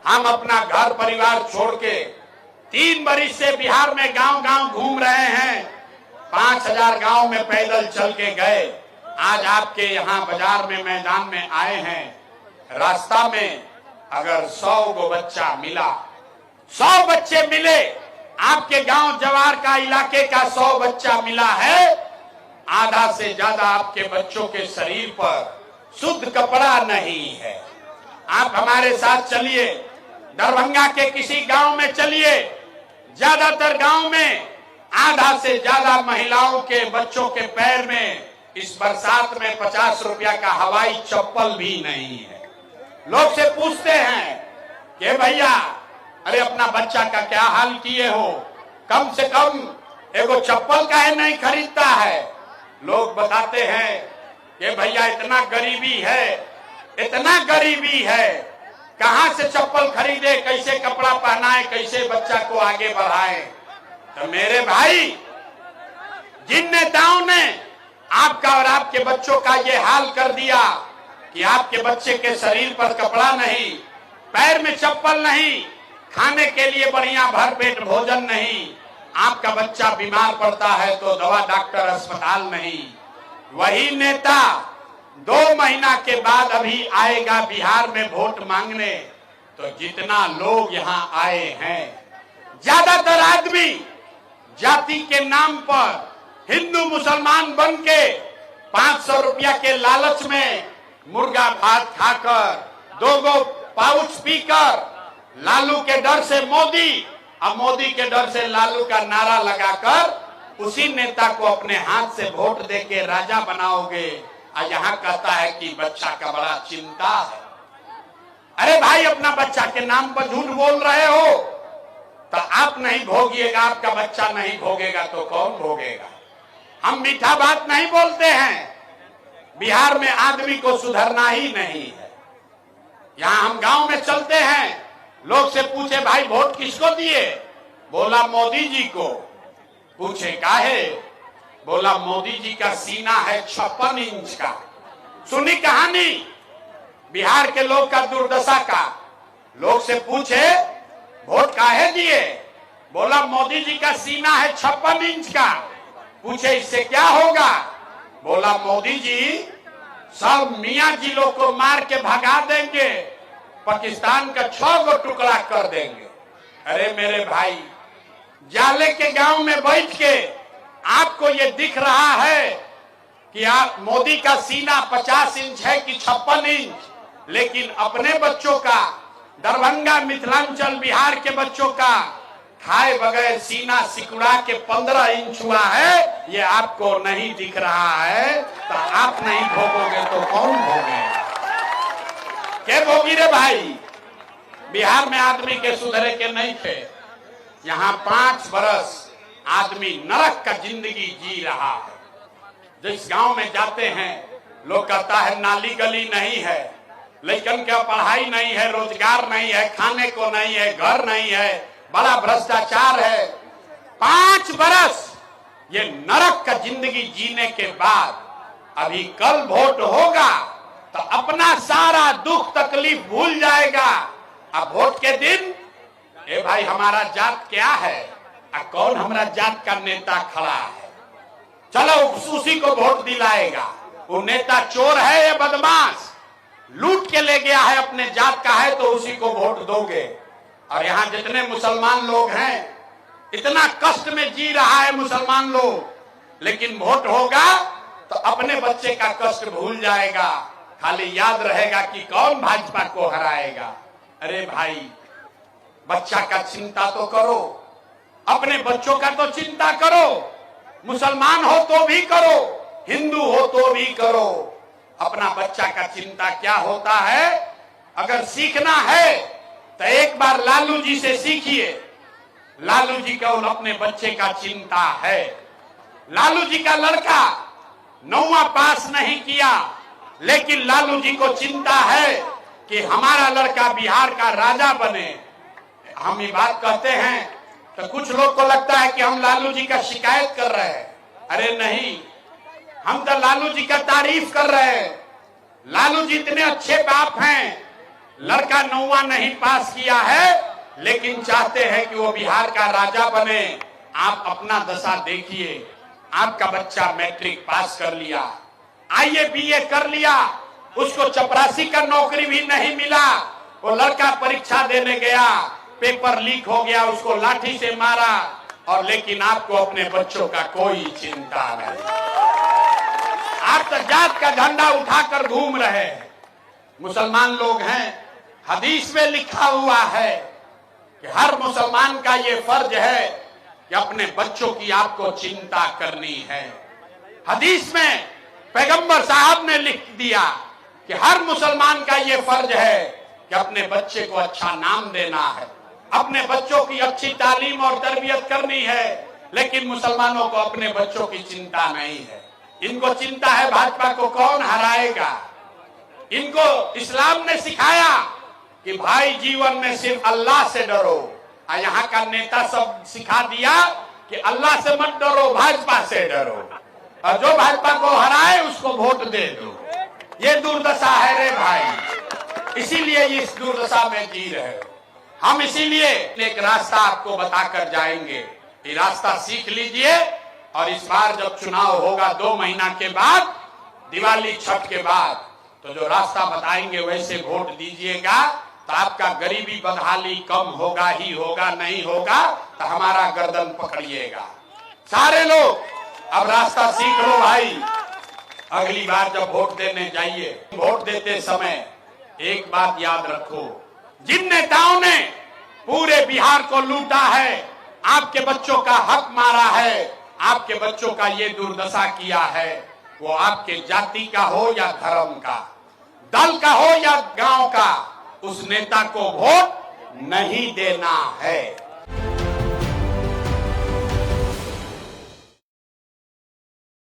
हम अपना घर परिवार छोड़ के 3 बरिस से बिहार में गांव गांव घूम रहे हैं। 5000 गांव में पैदल चल के गए। आज आपके यहाँ बाजार में मैदान में आए हैं। रास्ता में अगर 100 गो बच्चा मिला, 100 बच्चे मिले, आपके गांव जवार का इलाके का 100 बच्चा मिला है, आधा से ज्यादा आपके बच्चों के शरीर पर शुद्ध कपड़ा नहीं है। आप हमारे साथ चलिए, दरभंगा के किसी गांव में चलिए, ज्यादातर गांव में आधा से ज्यादा महिलाओं के बच्चों के पैर में इस बरसात में 50 रुपया का हवाई चप्पल भी नहीं है। लोग से पूछते हैं कि भैया अरे अपना बच्चा का क्या हाल किए हो, कम से कम एगो चप्पल काहे नहीं खरीदता है। लोग बताते हैं कि भैया इतना गरीबी है, इतना गरीबी है, कहां से चप्पल खरीदे, कैसे कपड़ा पहनाए, कैसे बच्चा को आगे बढ़ाए। तो मेरे भाई, जिन नेताओं ने आपका और आपके बच्चों का ये हाल कर दिया कि आपके बच्चे के शरीर पर कपड़ा नहीं, पैर में चप्पल नहीं, खाने के लिए बढ़िया भरपेट भोजन नहीं, आपका बच्चा बीमार पड़ता है तो दवा डॉक्टर अस्पताल नहीं, वही नेता 2 महीना के बाद अभी आएगा बिहार में वोट मांगने। तो जितना लोग यहाँ आए हैं, ज्यादातर आदमी जाति के नाम पर हिंदू मुसलमान बन के 500 रुपया के लालच में मुर्गा भात खाकर 2 गो पाउच पीकर लालू के डर से मोदी और मोदी के डर से लालू का नारा लगाकर उसी नेता को अपने हाथ से वोट देके राजा बनाओगे। और यहाँ कहता है कि बच्चा का बड़ा चिंता है। अरे भाई, अपना बच्चा के नाम पर झूठ बोल रहे हो तो आप नहीं भोगिएगा, आपका बच्चा नहीं भोगेगा तो कौन भोगेगा। हम मीठा बात नहीं बोलते हैं। बिहार में आदमी को सुधरना ही नहीं है। यहाँ हम गांव में चलते हैं, लोग से पूछे भाई वोट किसको दिए, बोला मोदी जी को। पूछे काहे, बोला मोदी जी का सीना है 56 इंच का। सुनी कहानी बिहार के लोग का दुर्दशा का। लोग से पूछे वोट काहे दिए, बोला मोदी जी का सीना है 56 इंच का। पूछे इससे क्या होगा, बोला मोदी जी सब मियां जिलों को मार के भगा देंगे, पाकिस्तान का 6 गो टुकड़ा कर देंगे। अरे मेरे भाई, जाले के गांव में बैठ के आपको ये दिख रहा है कि आप मोदी का सीना 50 इंच है कि 56 इंच, लेकिन अपने बच्चों का, दरभंगा मिथिलांचल बिहार के बच्चों का खाए बगैर सीना सिकुड़ा के 15 इंच हुआ है, ये आपको नहीं दिख रहा है। तो आप नहीं भोगोगे तो कौन भोगेगा। क्या भोगी रे भाई। बिहार में आदमी के सुधरे के नहीं थे। यहाँ 5 बरस आदमी नरक का जिंदगी जी रहा है। जिस गांव में जाते हैं लोग कहता है नाली गली नहीं है, लेकिन क्या पढ़ाई नहीं है, रोजगार नहीं है, खाने को नहीं है, घर नहीं है, बड़ा भ्रष्टाचार है। 5 बरस ये नरक का जिंदगी जीने के बाद अभी कल वोट होगा तो अपना सारा दुख तकलीफ भूल जाएगा। अब वोट के दिन ए भाई हमारा जात क्या है, कौन हमारा जात का नेता खड़ा है, चलो उसी को वोट दिलाएगा। वो नेता चोर है या बदमाश, लूट के ले गया है, अपने जात का है तो उसी को वोट दोगे। और यहाँ जितने मुसलमान लोग हैं, इतना कष्ट में जी रहा है मुसलमान लोग, लेकिन वोट होगा तो अपने बच्चे का कष्ट भूल जाएगा, खाली याद रहेगा कि कौन भाजपा को हराएगा। अरे भाई, बच्चा का चिंता तो करो, अपने बच्चों का तो चिंता करो, मुसलमान हो तो भी करो, हिंदू हो तो भी करो। अपना बच्चा का चिंता क्या होता है, अगर सीखना है तो एक बार लालू जी से सीखिए। लालू जी को अपने बच्चे का चिंता है। लालू जी का लड़का 9वां पास नहीं किया, लेकिन लालू जी को चिंता है कि हमारा लड़का बिहार का राजा बने। हम ये बात कहते हैं तो कुछ लोग को लगता है कि हम लालू जी का शिकायत कर रहे हैं। अरे नहीं, हम तो लालू जी का तारीफ कर रहे हैं। लालू जी इतने अच्छे बाप हैं लड़का 9वां नहीं पास किया है, लेकिन चाहते हैं कि वो बिहार का राजा बने। आप अपना दशा देखिए, आपका बच्चा मैट्रिक पास कर लिया, आईए बीए कर लिया, उसको चपरासी का नौकरी भी नहीं मिला। वो लड़का परीक्षा देने गया, पेपर लीक हो गया, उसको लाठी से मारा, और लेकिन आपको अपने बच्चों का कोई चिंता नहीं। आप तो जात का झंडा उठाकर घूम रहे हैं। मुसलमान लोग हैं, हदीस में लिखा हुआ है कि हर मुसलमान का ये फर्ज है कि अपने बच्चों की आपको चिंता करनी है। हदीस में पैगंबर साहब ने लिख दिया कि हर मुसलमान का ये फर्ज है कि अपने बच्चे को अच्छा नाम देना है, अपने बच्चों की अच्छी तालीम और तरबियत करनी है। लेकिन मुसलमानों को अपने बच्चों की चिंता नहीं है। इनको चिंता है भाजपा को कौन हराएगा। इनको इस्लाम ने सिखाया कि भाई जीवन में सिर्फ अल्लाह से डरो, और यहाँ का नेता सब सिखा दिया कि अल्लाह से मत डरो, भाजपा से डरो, और जो भाजपा को हराए उसको वोट दे दो। ये दुर्दशा है रे भाई, इसीलिए इस दुर्दशा में जी रहे हो। हम इसीलिए एक रास्ता आपको बताकर जाएंगे, ये रास्ता सीख लीजिए। और इस बार जब चुनाव होगा 2 महीना के बाद, दिवाली छठ के बाद, तो जो रास्ता बताएंगे वैसे वोट दीजिएगा, तो आपका गरीबी बदहाली कम होगा ही होगा। नहीं होगा तो हमारा गर्दन पकड़िएगा। सारे लोग अब रास्ता सीख लो भाई। अगली बार जब वोट देने जाइए, वोट देते समय एक बात याद रखो, जिन नेताओं ने पूरे बिहार को लूटा है, आपके बच्चों का हक मारा है, आपके बच्चों का ये दुर्दशा किया है, वो आपके जाति का हो या धर्म का, दल का हो या गांव का, उस नेता को वोट नहीं देना है।